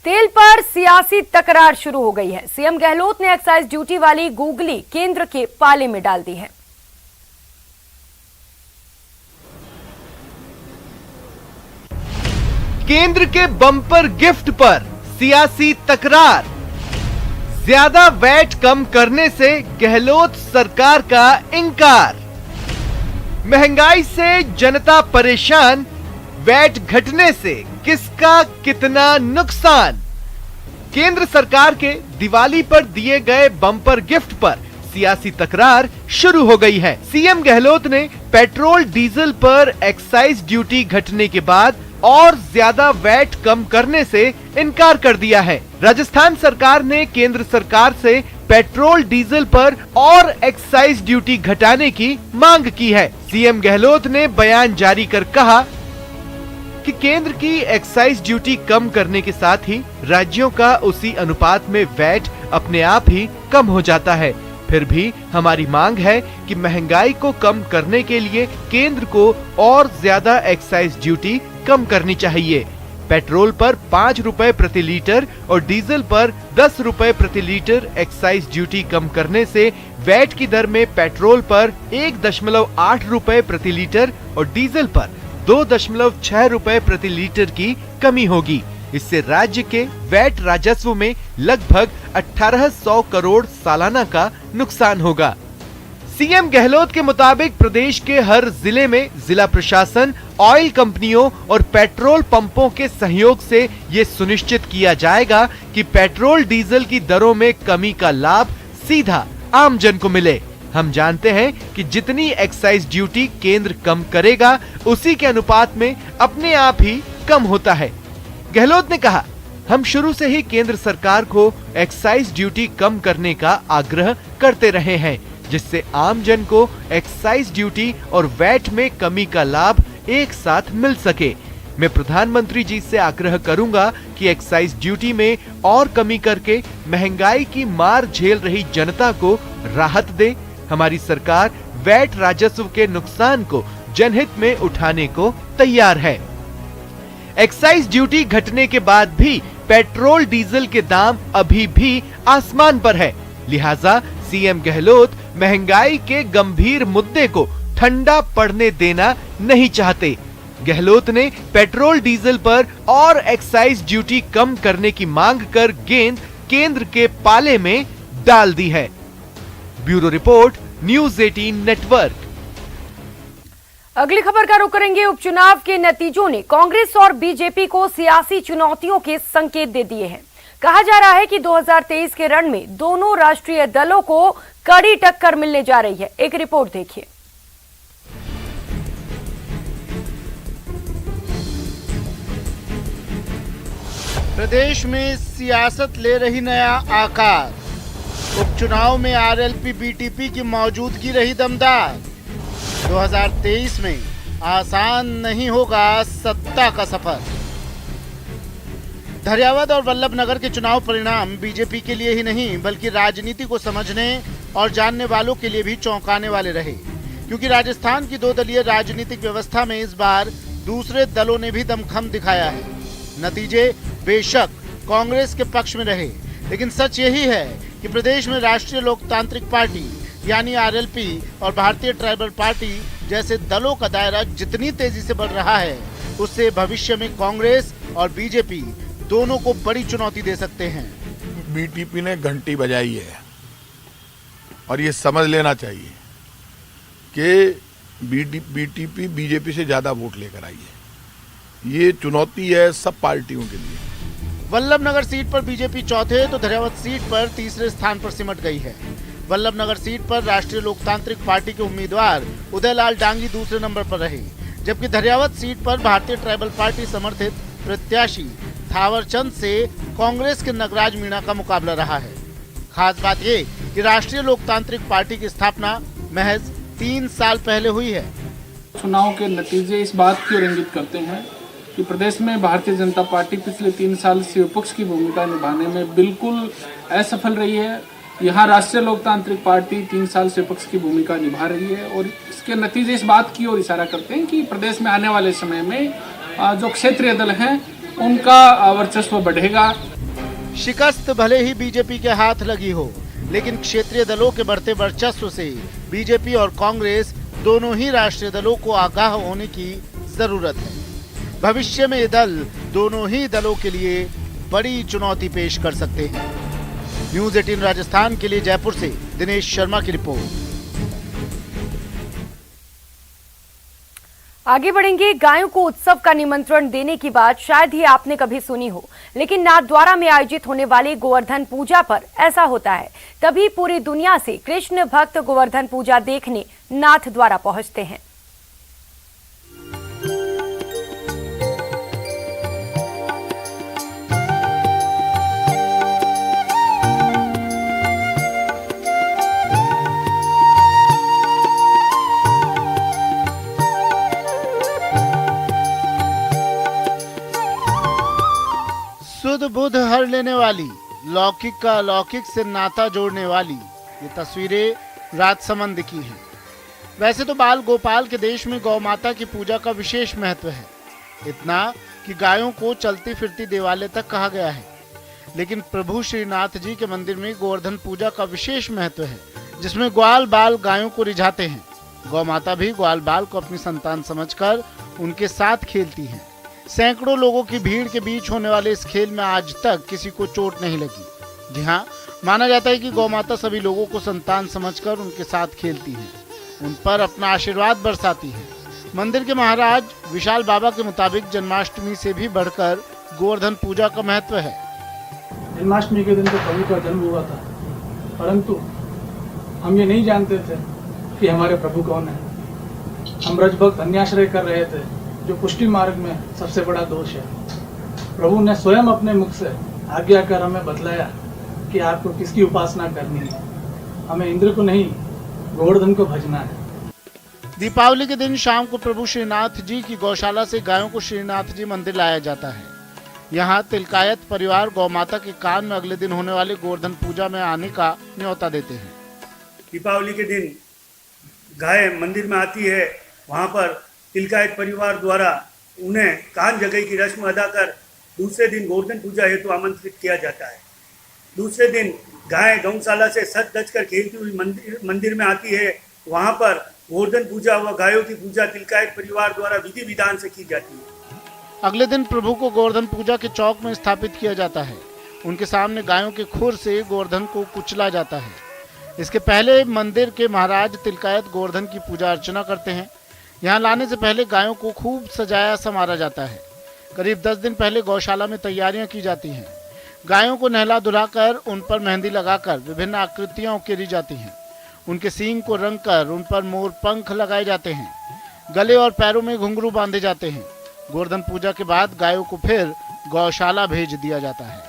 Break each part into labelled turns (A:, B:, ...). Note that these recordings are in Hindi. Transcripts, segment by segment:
A: तेल पर सियासी तकरार शुरू हो गई है। सीएम गहलोत ने एक्साइज ड्यूटी वाली गूगली केंद्र के पाले में डाल दी है।
B: केंद्र के बम्पर गिफ्ट पर सियासी तकरार। ज्यादा वैट कम करने से गहलोत सरकार का इनकार। महंगाई से जनता परेशान, वैट घटने से किसका कितना नुकसान। केंद्र सरकार के दिवाली पर दिए गए बम्पर गिफ्ट पर सियासी तकरार शुरू हो गई है। सीएम गहलोत ने पेट्रोल डीजल पर एक्साइज ड्यूटी घटने के बाद और ज्यादा वैट कम करने से इनकार कर दिया है। राजस्थान सरकार ने केंद्र सरकार से पेट्रोल डीजल पर और एक्साइज ड्यूटी घटाने की मांग की है। सीएम गहलोत ने बयान जारी कर कहा कि केंद्र की एक्साइज ड्यूटी कम करने के साथ ही राज्यों का उसी अनुपात में वैट अपने आप ही कम हो जाता है। फिर भी हमारी मांग है कि महंगाई को कम करने के लिए केंद्र को और ज्यादा एक्साइज ड्यूटी कम करनी चाहिए। पेट्रोल पर 5 रुपए प्रति लीटर और डीजल पर 10 रुपए प्रति लीटर एक्साइज ड्यूटी कम करने से वैट की दर में पेट्रोल पर 1.8 रुपए प्रति लीटर और डीजल पर 2.6 रुपए प्रति लीटर की कमी होगी। इससे राज्य के वैट राजस्व में लगभग 1800 करोड़ सालाना का नुकसान होगा। सीएम गहलोत के मुताबिक प्रदेश के हर जिले में जिला प्रशासन, ऑयल कंपनियों और पेट्रोल पंपों के सहयोग से ये सुनिश्चित किया जाएगा कि पेट्रोल डीजल की दरों में कमी का लाभ सीधा आम जन को मिले। हम जानते हैं कि जितनी एक्साइज ड्यूटी केंद्र कम करेगा उसी के अनुपात में अपने आप ही कम होता है। गहलोत ने कहा, हम शुरू से ही केंद्र सरकार को एक्साइज ड्यूटी कम करने का आग्रह करते रहे हैं, जिससे आम जन को एक्साइज ड्यूटी और वैट में कमी का लाभ एक साथ मिल सके। मैं प्रधानमंत्री जी से आग्रह करूंगा कि एक्साइज ड्यूटी में और कमी करके महंगाई की मार झेल रही जनता को राहत दे। हमारी सरकार वैट राजस्व के नुकसान को जनहित में उठाने को तैयार है। एक्साइज ड्यूटी घटने के बाद भी पेट्रोल डीजल के दाम अभी भी आसमान पर है। लिहाजा सीएम गहलोत महंगाई के गंभीर मुद्दे को ठंडा पड़ने देना नहीं चाहते। गहलोत ने पेट्रोल डीजल पर और एक्साइज ड्यूटी कम करने की मांग कर गेंद केंद्र के पाले में डाल दी है। Bureau report, news 18 network.
A: अगली खबर का रुख करेंगे। उपचुनाव के नतीजों ने कांग्रेस और बीजेपी को सियासी चुनौतियों के संकेत दे दिए हैं। कहा जा रहा है कि 2023 के रण में दोनों राष्ट्रीय दलों को कड़ी टक्कर मिलने जा रही है। एक रिपोर्ट देखिए।
C: प्रदेश में सियासत ले रही नया आकार। उपचुनाव में आरएलपी बीटीपी की मौजूदगी रही दमदार। 2023 में आसान नहीं होगा सत्ता का सफर। धरियावद और वल्लभनगर के चुनाव परिणाम बीजेपी के लिए ही नहीं बल्कि राजनीति को समझने और जानने वालों के लिए भी चौंकाने वाले रहे, क्योंकि राजस्थान की 2 दलीय राजनीतिक व्यवस्था में इस बार दूसरे दलों ने भी दमखम दिखाया है। नतीजे बेशक कांग्रेस के पक्ष में रहे, लेकिन सच यही है कि प्रदेश में राष्ट्रीय लोकतांत्रिक पार्टी यानी आरएलपी और भारतीय ट्राइबल पार्टी जैसे दलों का दायरा जितनी तेजी से बढ़ रहा है, उससे भविष्य में कांग्रेस और बीजेपी दोनों को बड़ी चुनौती दे सकते हैं।
D: बीटीपी ने घंटी बजाई है और ये समझ लेना चाहिए कि बीटीपी बीजेपी से ज्यादा वोट लेकर आई है। ये चुनौती है सब पार्टियों के लिए।
C: वल्लभनगर सीट पर बीजेपी चौथे तो धरियावद सीट पर तीसरे स्थान पर सिमट गई है। वल्लभनगर सीट पर राष्ट्रीय लोकतांत्रिक पार्टी के उम्मीदवार उदयलाल डांगी दूसरे नंबर पर रहे, जबकि धरियावद सीट पर भारतीय ट्राइबल पार्टी समर्थित प्रत्याशी थावरचंद से कांग्रेस के नगराज मीणा का मुकाबला रहा है। खास बात ये कि राष्ट्रीय लोकतांत्रिक पार्टी की स्थापना महज 3 साल पहले हुई है।
E: चुनाव के नतीजे इस बात की ओर इंगित करते हैं कि प्रदेश में भारतीय जनता पार्टी पिछले 3 साल से विपक्ष की भूमिका निभाने में बिल्कुल असफल रही है। यहाँ राष्ट्रीय लोकतांत्रिक पार्टी 3 साल से विपक्ष की भूमिका निभा रही है और इसके नतीजे इस बात की ओर इशारा करते हैं कि प्रदेश में आने वाले समय में जो क्षेत्रीय दल हैं उनका वर्चस्व बढ़ेगा।
C: शिकस्त भले ही बीजेपी के हाथ लगी हो, लेकिन क्षेत्रीय दलों के बढ़ते वर्चस्व से बीजेपी और कांग्रेस दोनों ही राष्ट्रीय दलों को आगाह होने की जरूरत है। भविष्य में ये दल दोनों ही दलों के लिए बड़ी चुनौती पेश कर सकते हैं। न्यूज़ 18 राजस्थान के लिए जयपुर से दिनेश शर्मा की रिपोर्ट।
A: आगे बढ़ेंगे। गायों को उत्सव का निमंत्रण देने की बात शायद ही आपने कभी सुनी हो, लेकिन नाथद्वारा में आयोजित होने वाली गोवर्धन पूजा पर ऐसा होता है। तभी पूरी दुनिया से कृष्ण भक्त गोवर्धन पूजा देखने नाथद्वारा पहुंचते हैं।
C: सुध बुध हर लेने वाली, लौकिक का अलौकिक से नाता जोड़ने वाली ये तस्वीरें राजसमंद की हैं। वैसे तो बाल गोपाल के देश में गौ माता की पूजा का विशेष महत्व है, इतना कि गायों को चलती फिरती देवालय तक कहा गया है। लेकिन प्रभु श्रीनाथ जी के मंदिर में गोवर्धन पूजा का विशेष महत्व है, जिसमें ग्वाल बाल गायों को रिझाते हैं। गौ माता भी ग्वाल बाल को अपनी संतान समझकर उनके साथ खेलती हैं। सैकड़ों लोगों की भीड़ के बीच होने वाले इस खेल में आज तक किसी को चोट नहीं लगी। जी हाँ, माना जाता है कि गौ माता सभी लोगों को संतान समझकर उनके साथ खेलती हैं, उन पर अपना आशीर्वाद बरसाती है। मंदिर के महाराज विशाल बाबा के मुताबिक जन्माष्टमी से भी बढ़कर गोवर्धन पूजा का महत्व है।
E: जन्माष्टमी के दिन तो प्रभु का जन्म हुआ था, परंतु हम ये नहीं जानते थे कि हमारे प्रभु कौन है। हम ब्रजभक्त अन्याश्रय कर रहे थे, जो पुष्टि मार्ग में सबसे बड़ा दोष है। प्रभु ने स्वयं अपने मुख से आज्ञा कर हमें बतलाया कि आपको किसकी उपासना करनी है। हमें इंद्र को नहीं, गोवर्धन को भजना है।
C: दीपावली के दिन शाम को प्रभु श्रीनाथ जी की गौशाला से गायों को श्रीनाथ जी मंदिर लाया जाता है। यहाँ तिलकायत परिवार गौ माता के कान में अगले दिन होने वाले गोवर्धन पूजा में आने का न्योता देते हैं।
F: दीपावली के दिन गाय मंदिर में आती है, वहाँ पर तिलकायत परिवार द्वारा उन्हें कान जगह की रस्म अदा कर दूसरे दिन गोवर्धन पूजा हेतु आमंत्रित किया जाता है। दूसरे दिन गाय गौशाला से सज धज कर खेलती हुई मंदिर में आती है, वहाँ पर गोवर्धन पूजा व गायों की पूजा तिलकायत परिवार द्वारा विधि विधान से की जाती है।
C: अगले दिन प्रभु को गोवर्धन पूजा के चौक में स्थापित किया जाता है। उनके सामने गायों के खुर से गोवर्धन को कुचला जाता है। इसके पहले मंदिर के महाराज तिलकायत गोवर्धन की पूजा अर्चना करते हैं। यहाँ लाने से पहले गायों को खूब सजाया संवारा जाता है। करीब 10 दिन पहले गौशाला में तैयारियां की जाती हैं। गायों को नहला धुलाकर उन पर मेहंदी लगाकर विभिन्न आकृतियां उकेरी जाती हैं। उनके सींग को रंगकर उन पर मोर पंख लगाए जाते हैं। गले और पैरों में घुंघरू बांधे जाते हैं। गोवर्धन पूजा के बाद गायों को फिर गौशाला भेज दिया जाता है।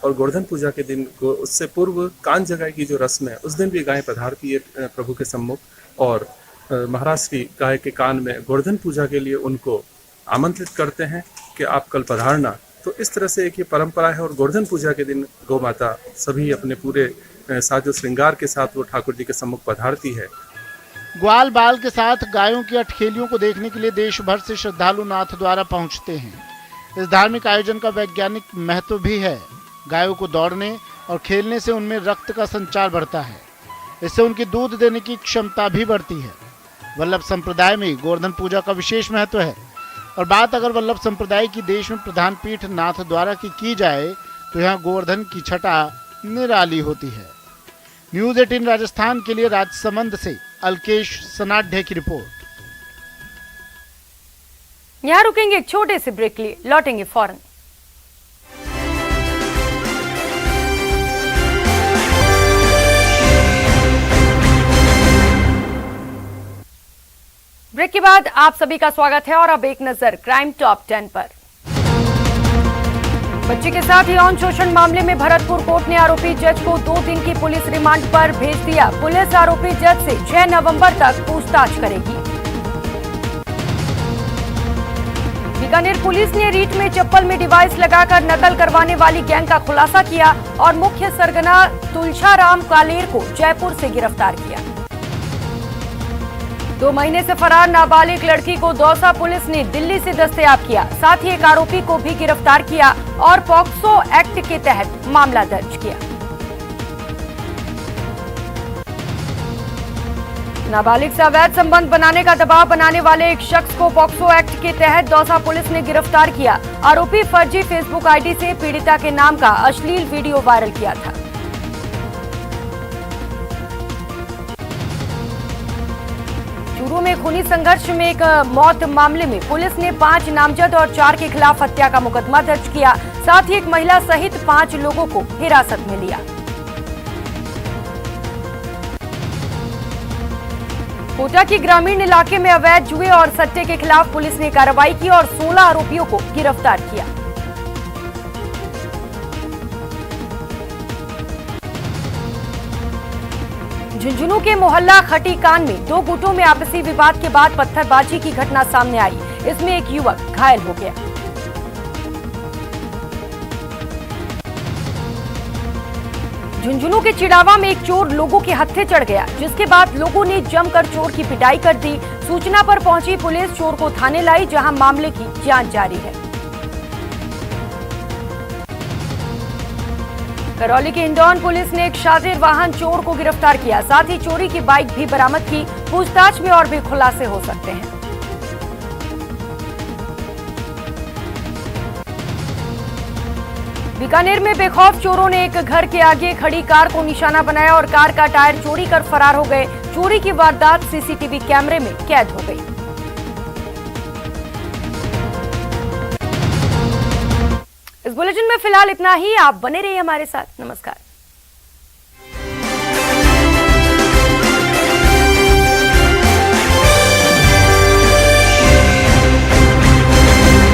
G: और गोवर्धन पूजा के दिन को उससे पूर्व कान जगाई की जो रस्म है, उस दिन भी गाय पधारती है प्रभु के सम्मुख और महाराज श्री गाय के कान में गोवर्धन पूजा के लिए उनको आमंत्रित करते हैं कि आप कल पधारना। तो इस तरह से एक ये परंपरा है। और गोवर्धन पूजा के दिन गौ माता सभी अपने पूरे साजो श्रृंगार के साथ वो ठाकुर जी के सम्मुख पधारती है।
C: ग्वाल बाल के साथ गायों की अठखेलियों को देखने के लिए देश भर से श्रद्धालु नाथद्वारा पहुंचते हैं। इस धार्मिक आयोजन का वैज्ञानिक महत्व भी है। गायों को दौड़ने और खेलने से उनमें रक्त का संचार बढ़ता है। इससे उनकी दूध देने की क्षमता भी बढ़ती है। वल्लभ संप्रदाय में गोवर्धन पूजा का विशेष महत्व है। और बात अगर वल्लभ संप्रदाय की देश में प्रधान पीठ नाथद्वारा की जाए तो यहाँ गोवर्धन की छटा निराली होती है। न्यूज़ 18 राजस्थान के लिए राजसमंद से अलकेश सनाढ्य की रिपोर्ट।
A: यहाँ रुकेंगे एक छोटे से ब्रेक लिए, लौटेंगे फौरन। ब्रेक के बाद आप सभी का स्वागत है और अब एक नजर क्राइम टॉप 10 पर। बच्चे के साथ यौन शोषण मामले में भरतपुर कोर्ट ने आरोपी जज को 2 दिन की पुलिस रिमांड पर भेज दिया। पुलिस आरोपी जज से 6 नवंबर तक पूछताछ करेगी। बीकानेर पुलिस ने रीट में चप्पल में डिवाइस लगाकर नकल करवाने वाली गैंग का खुलासा किया और मुख्य सरगना तुलछाराम कालेर को जयपुर से गिरफ्तार किया। 2 महीने से फरार नाबालिग लड़की को दौसा पुलिस ने दिल्ली से दस्तयाब किया। साथ ही एक आरोपी को भी गिरफ्तार किया और पॉक्सो एक्ट के तहत मामला दर्ज किया। नाबालिग से अवैध संबंध बनाने का दबाव बनाने वाले एक शख्स को पॉक्सो एक्ट के तहत दौसा पुलिस ने गिरफ्तार किया। आरोपी फर्जी फेसबुक आईडी से पीड़िता के नाम का अश्लील वीडियो वायरल किया था। चूरू में खूनी संघर्ष में एक मौत मामले में पुलिस ने 5 नामजद और 4 के खिलाफ हत्या का मुकदमा दर्ज किया। साथ ही एक महिला सहित 5 लोगों को हिरासत में लिया। कोटा के ग्रामीण इलाके में अवैध जुए और सट्टे के खिलाफ पुलिस ने कार्रवाई की और 16 आरोपियों को गिरफ्तार किया। झुंझुनू के मोहल्ला खटीकान में 2 गुटों में आपसी विवाद के बाद पत्थरबाजी की घटना सामने आई। इसमें एक युवक घायल हो गया। झुंझुनू के चिड़ावा में एक चोर लोगों के हत्थे चढ़ गया, जिसके बाद लोगों ने जमकर चोर की पिटाई कर दी। सूचना पर पहुंची पुलिस चोर को थाने लाई, जहां मामले की जांच जारी है। करौली के इंदौर पुलिस ने एक शातिर वाहन चोर को गिरफ्तार किया। साथ ही चोरी की बाइक भी बरामद की। पूछताछ में और भी खुलासे हो सकते हैं। बीकानेर में बेखौफ चोरों ने एक घर के आगे खड़ी कार को निशाना बनाया और कार का टायर चोरी कर फरार हो गए। चोरी की वारदात सीसीटीवी कैमरे में कैद हो गई। इस बुलेटिन में फिलहाल इतना ही। आप बने रहिए हमारे साथ। नमस्कार।